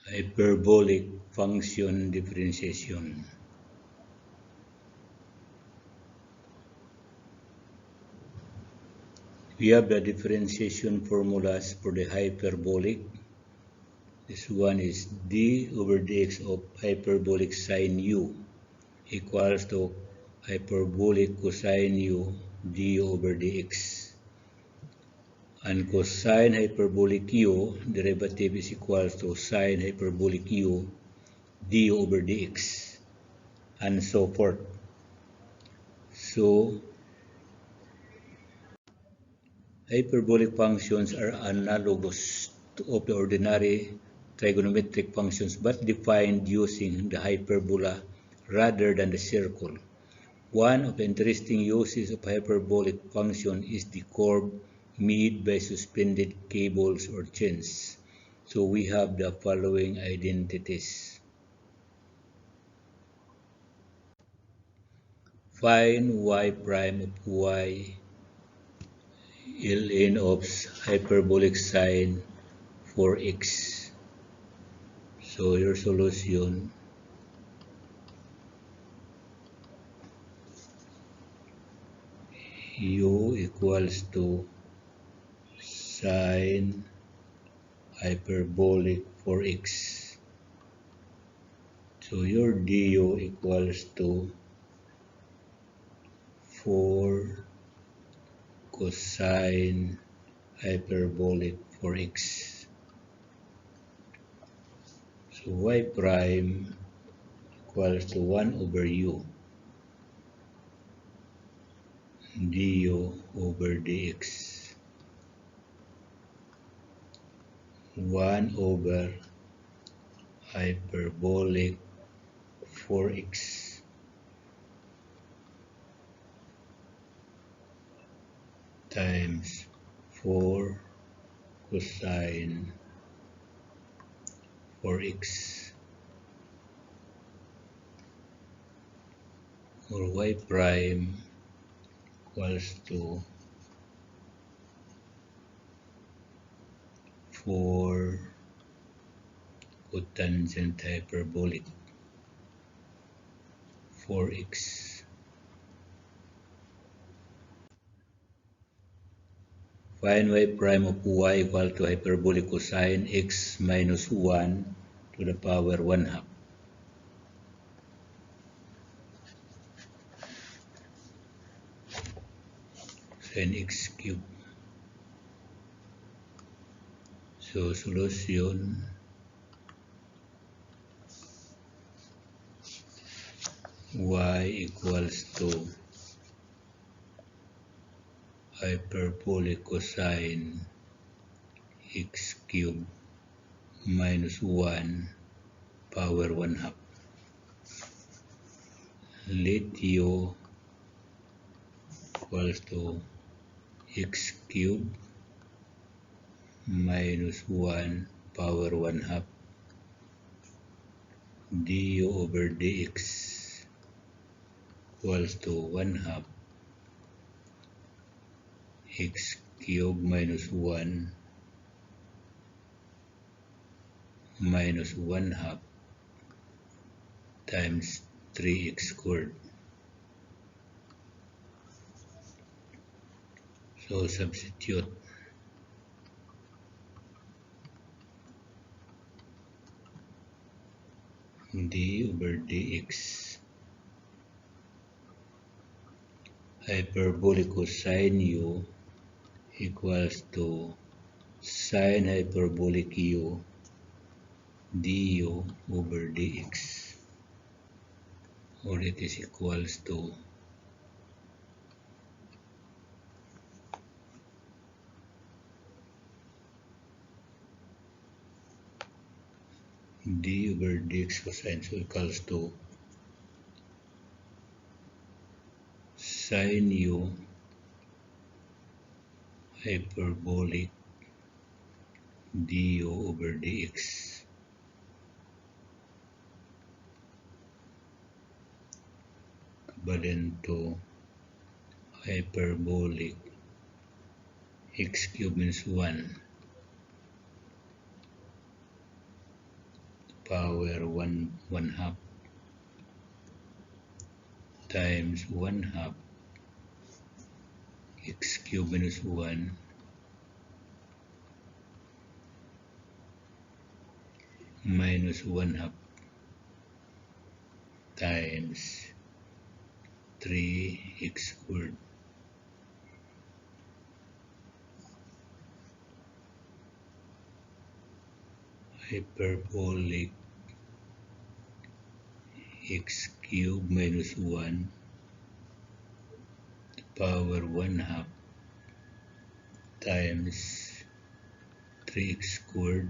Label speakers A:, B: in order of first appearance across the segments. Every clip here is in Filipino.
A: Hyperbolic function differentiation. We have the differentiation formulas for the hyperbolic. This one is d over dx of hyperbolic sine u equals to hyperbolic cosine u d over dx. And cosine hyperbolic u derivative is equals to sine hyperbolic u d over dx, and so forth. So, hyperbolic functions are analogous of the ordinary trigonometric functions but defined using the hyperbola rather than the circle. One of the interesting uses of hyperbolic function is the curve made by suspended cables or chains. So we have the following identities. Find y prime of y ln of hyperbolic sine for x. So your solution u equals to sine hyperbolic for x. So your du equals to 4 cosine hyperbolic for x. So y prime equals to 1 over u du over dx. 1 over hyperbolic 4x times 4 cosine 4x, or y prime equals to 4 cotangent hyperbolic 4x. Find y prime of y equal to hyperbolic cosine x minus 1 to the power 1/2. Sine x cubed. So solution y equals to hyperbolic cosine x cubed minus 1 power 1/2. Let u equals to x cubed minus 1 power 1/2 du over dx equals to 1/2 x cubed minus 1 minus 1/2 times 3x squared. So substitute d over dx hyperbolic cosine u equals to sine hyperbolic u du over dx, or it is equals to d over dx cosine, so equals to sine u hyperbolic du over dx equivalent to hyperbolic x cubed minus 1 power 1/2 times 1/2 x cubed minus 1 minus 1/2 times 3x squared hyperbolic x cubed minus 1 power 1/2 times 3x squared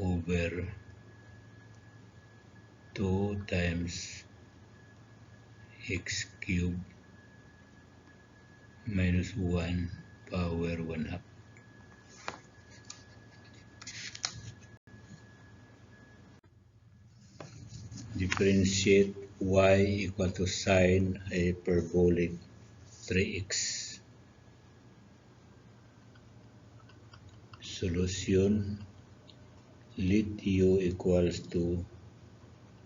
A: over 2 times x cubed minus 1 power 1/2. Differentiate y equal to sine hyperbolic 3x. Solution: let u equals to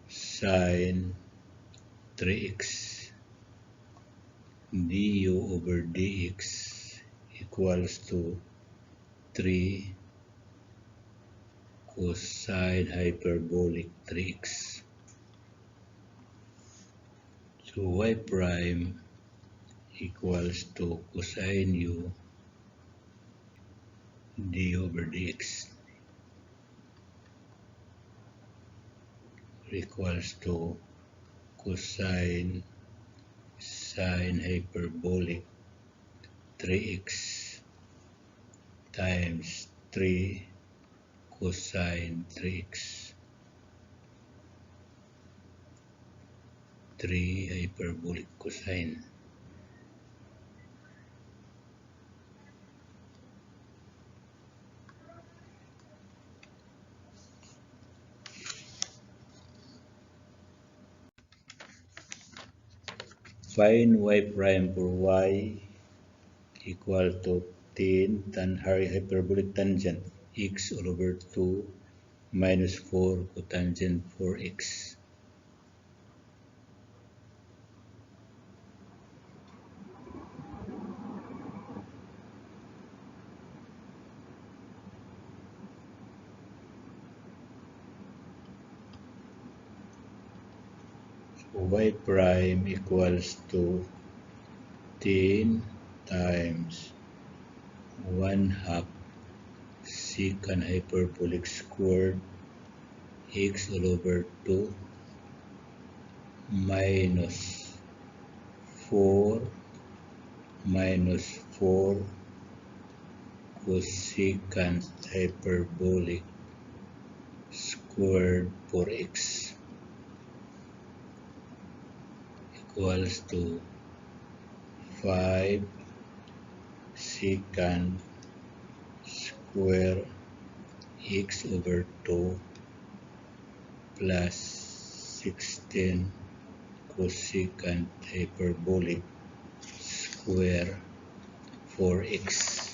A: sine 3x du over dx equals to 3 cosine hyperbolic 3x. So y prime equals to cosine u d over dx equals to cosine sine hyperbolic 3x times 3 cosine 3x 3 hyperbolic cosine. Find y prime for y equal to 10 tan hyperbolic tangent x all over 2 minus 4 cotangent 4x. Y prime equals to 10 times 1/2 secant hyperbolic squared x all over 2 minus 4 minus 4 cosecant hyperbolic squared 4x equals to 5 secant square x over 2 plus 16 cosecant hyperbolic square 4x.